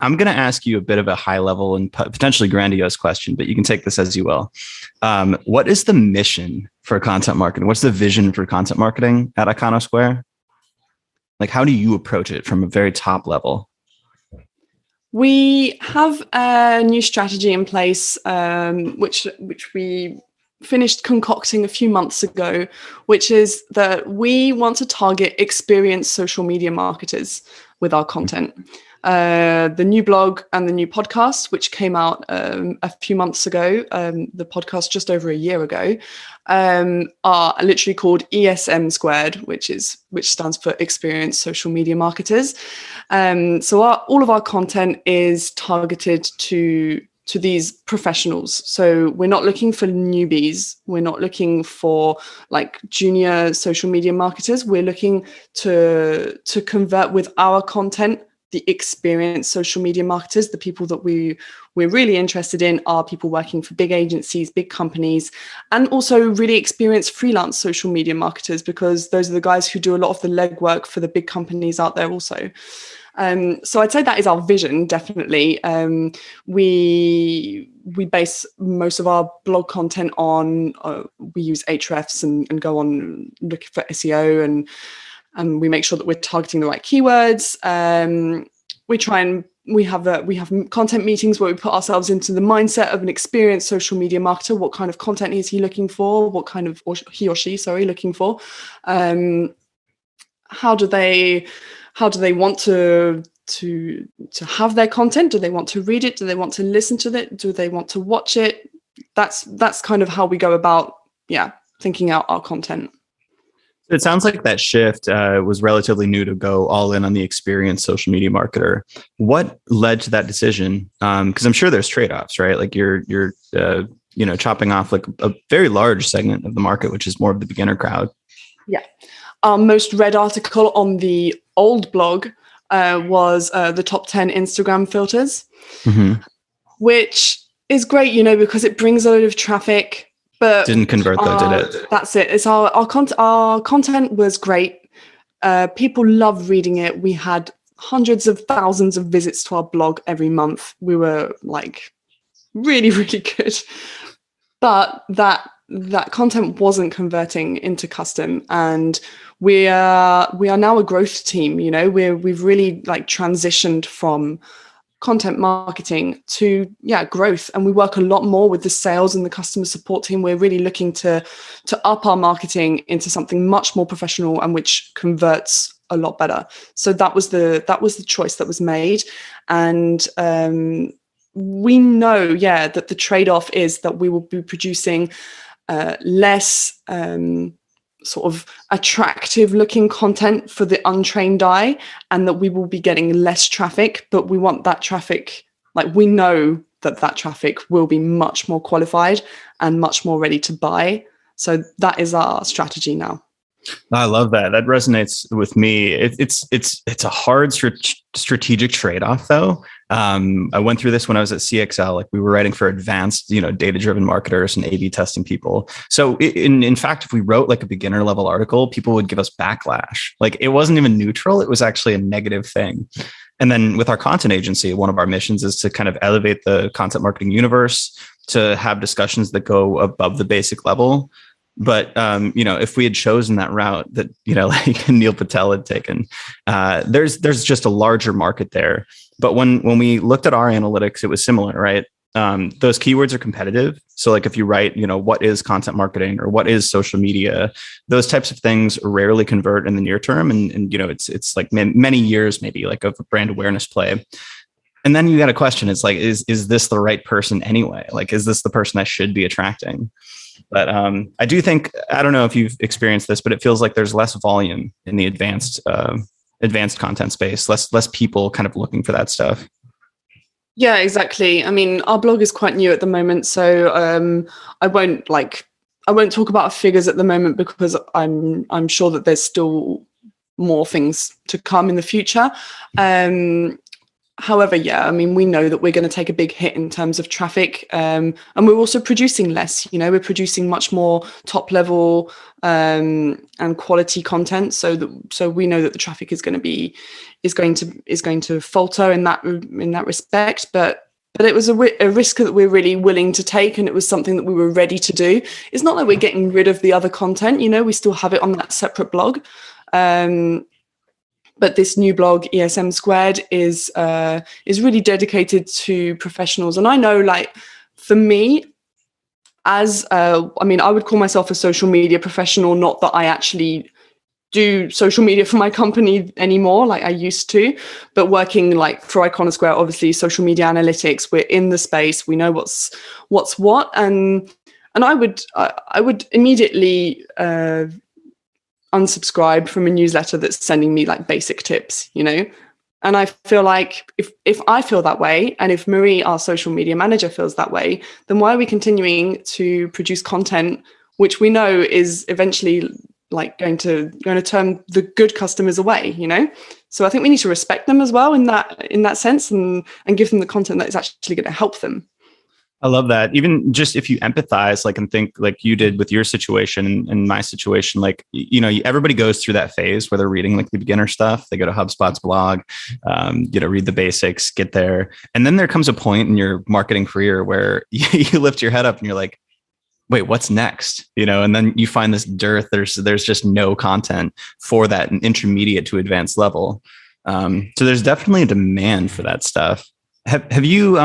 I'm going to ask you a bit of a high level and potentially grandiose question, but you can take this as you will. What is the mission for content marketing? What's the vision for content marketing at Iconosquare? Like, how do you approach it from a very top level? We have a new strategy in place, which we finished concocting a few months ago, which is that we want to target experienced social media marketers with our content. The new blog and the new podcast, which came out a few months ago, the podcast just over a year ago, are literally called ESM squared, which stands for Experienced Social Media Marketers. So all of our content is targeted to these professionals. So we're not looking for newbies. We're not looking for like junior social media marketers. We're looking to convert with our content the experienced social media marketers. The people that we're really interested in are people working for big agencies, big companies, and also really experienced freelance social media marketers, because those are the guys who do a lot of the legwork for the big companies out there also. So I'd say that is our vision, definitely. We base most of our blog content on, we use Ahrefs and go on looking for SEO, and we make sure that we're targeting the right keywords. We have content meetings where we put ourselves into the mindset of an experienced social media marketer. What kind of content is he looking for? What kind of, or he or she, looking for? How do they want to have their content? Do they want to read it? Do they want to listen to it? Do they want to watch it? That's kind of how we go about, thinking out our content. It sounds like that shift was relatively new to go all in on the experienced social media marketer. What led to that decision? Because I'm sure there's trade-offs, right? Like you're chopping off like a very large segment of the market, which is more of the beginner crowd. Yeah. Our most read article on the old blog was the top 10 Instagram filters, which is great, because it brings a lot of traffic. But didn't convert though, did it? That's it. It's our content was great. People love reading it. We had hundreds of thousands of visits to our blog every month. We were like really, really good. But that content wasn't converting into custom, and we are now a growth team. We've really like transitioned from content marketing to growth, and we work a lot more with the sales and the customer support team. We're really looking to up our marketing into something much more professional and which converts a lot better. So that was the choice that was made, and we know that the trade-off is that we will be producing less sort of attractive looking content for the untrained eye, and that we will be getting less traffic, but we want that traffic, like we know that traffic will be much more qualified and much more ready to buy. So that is our strategy now. I love that. That resonates with me. It's a hard strategic trade-off though. I went through this when I was at CXL. Like we were writing for advanced, data-driven marketers and A/B testing people. So in fact, if we wrote like a beginner level article, people would give us backlash. Like it wasn't even neutral. It was actually a negative thing. And then with our content agency, one of our missions is to kind of elevate the content marketing universe, to have discussions that go above the basic level. But, if we had chosen that route that, like Neil Patel had taken, there's just a larger market there. But when we looked at our analytics, it was similar, right? Those keywords are competitive. So like if you write, what is content marketing or what is social media, those types of things rarely convert in the near term. And it's like many years, maybe like of a brand awareness play. And then you got a question. It's like, is this the right person anyway? Like, is this the person I should be attracting? But I do think, I don't know if you've experienced this, but it feels like there's less volume in the advanced content space, less people kind of looking for that stuff. Yeah, exactly. I mean, our blog is quite new at the moment, so I won't talk about figures at the moment, because I'm sure that there's still more things to come in the future. However, yeah, I mean, we know that we're going to take a big hit in terms of traffic, and we're also producing less. We're producing much more top level and quality content, so we know that the traffic is going to falter in that respect. But it was a risk that we're really willing to take, and it was something that we were ready to do. It's not that we're getting rid of the other content. We still have it on that separate blog. But this new blog, ESM Squared, is really dedicated to professionals. And I know, like, for me, I would call myself a social media professional, not that I actually do social media for my company anymore, like I used to, but working like for Iconosquare, obviously social media analytics, we're in the space, we know what's what. And I would immediately unsubscribe from a newsletter that's sending me like basic tips, and I feel like if I feel that way, and if Marie, our social media manager, feels that way, then why are we continuing to produce content which we know is eventually like going to turn the good customers away? So I think we need to respect them as well in that sense, and give them the content that is actually going to help them. I love that. Even just if you empathize, like, and think like you did with your situation and my situation, like, everybody goes through that phase where they're reading like the beginner stuff. They go to HubSpot's blog, read the basics, get there. And then there comes a point in your marketing career where you lift your head up and you're like, wait, what's next? And then you find this dearth. There's just no content for that intermediate to advanced level. So there's definitely a demand for that stuff. Have you,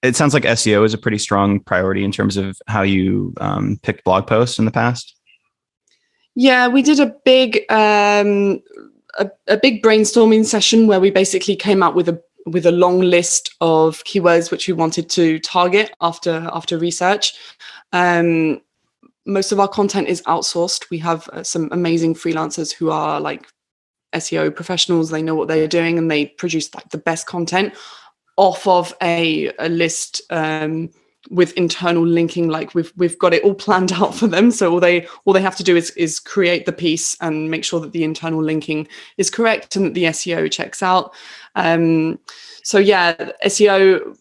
it sounds like SEO is a pretty strong priority in terms of how you picked blog posts in the past. Yeah, we did a big brainstorming session where we basically came up with a long list of keywords which we wanted to target after research. Most of our content is outsourced. We have some amazing freelancers who are like SEO professionals. They know what they are doing, and they produce like the best content off of a list with internal linking. Like we've got it all planned out for them. So all they have to do is create the piece and make sure that the internal linking is correct and that the SEO checks out. So yeah, SEO,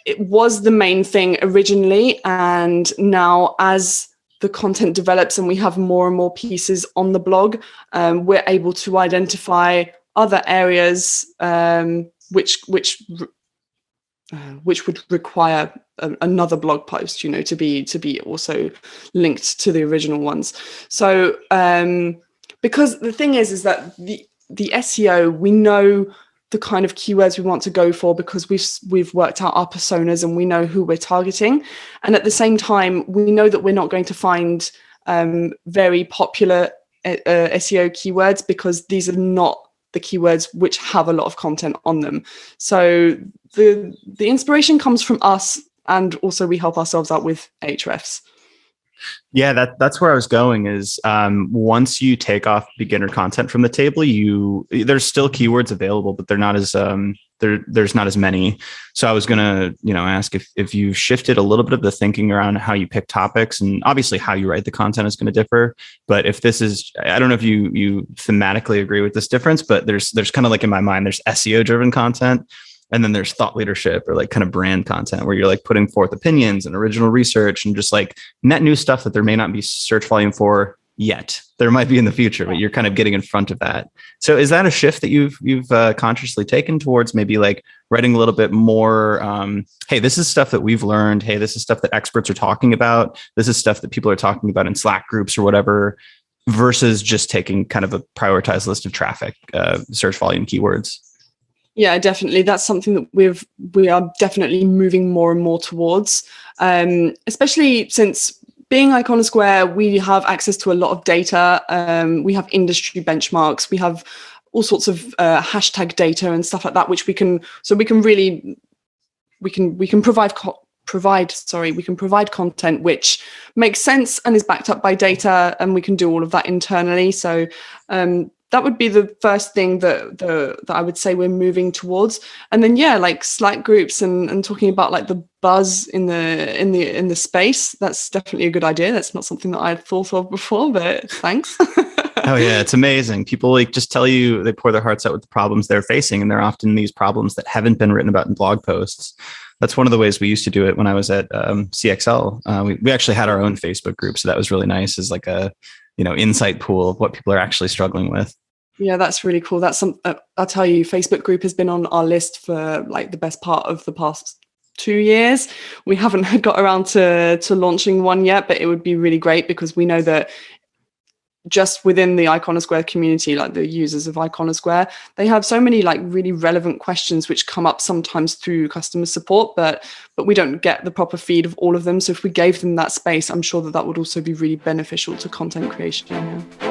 it was the main thing originally, and now as the content develops and we have more and more pieces on the blog, we're able to identify other areas which would require another blog post, to be also linked to the original ones. So because the thing is that the SEO, we know the kind of keywords we want to go for because we've worked out our personas and we know who we're targeting. And at the same time, we know that we're not going to find very popular SEO keywords, because these are not the keywords which have a lot of content on them. So the inspiration comes from us, and also we help ourselves out with Ahrefs. Yeah, that's where I was going is once you take off beginner content from the table, there's still keywords available, but they're not as there's not as many. So I was gonna ask if you've shifted a little bit of the thinking around how you pick topics, and obviously how you write the content is going to differ. But if this is, I don't know if you thematically agree with this difference, but there's kind of like in my mind, there's SEO driven content. And then there's thought leadership or like kind of brand content where you're like putting forth opinions and original research and just like net new stuff that there may not be search volume for yet. There might be in the future, but you're kind of getting in front of that. So is that a shift that you've consciously taken towards maybe like writing a little bit more? Hey, this is stuff that we've learned. Hey, this is stuff that experts are talking about. This is stuff that people are talking about in Slack groups or whatever, versus just taking kind of a prioritized list of traffic, search volume keywords. Yeah, definitely. That's something that we are definitely moving more and more towards, especially since being Iconosquare, we have access to a lot of data. We have industry benchmarks. We have all sorts of hashtag data and stuff like that, which we can provide content which makes sense and is backed up by data, and we can do all of that internally. So that would be the first thing that I would say we're moving towards. And then like Slack groups and talking about like the buzz in the space. That's definitely a good idea. That's not something that I had thought of before, but thanks. Oh yeah, it's amazing. People like just tell you, they pour their hearts out with the problems they're facing, and they're often these problems that haven't been written about in blog posts. That's one of the ways we used to do it when I was at CXL. We actually had our own Facebook group, so that was really nice, as like a insight pool of what people are actually struggling with. Yeah, that's really cool. That's I'll tell you, Facebook group has been on our list for like the best part of the past 2 years. We haven't got around to launching one yet, but it would be really great, because we know that just within the Iconosquare community, like the users of Iconosquare, they have so many like really relevant questions which come up sometimes through customer support, but we don't get the proper feed of all of them. So if we gave them that space, I'm sure that would also be really beneficial to content creation. Yeah.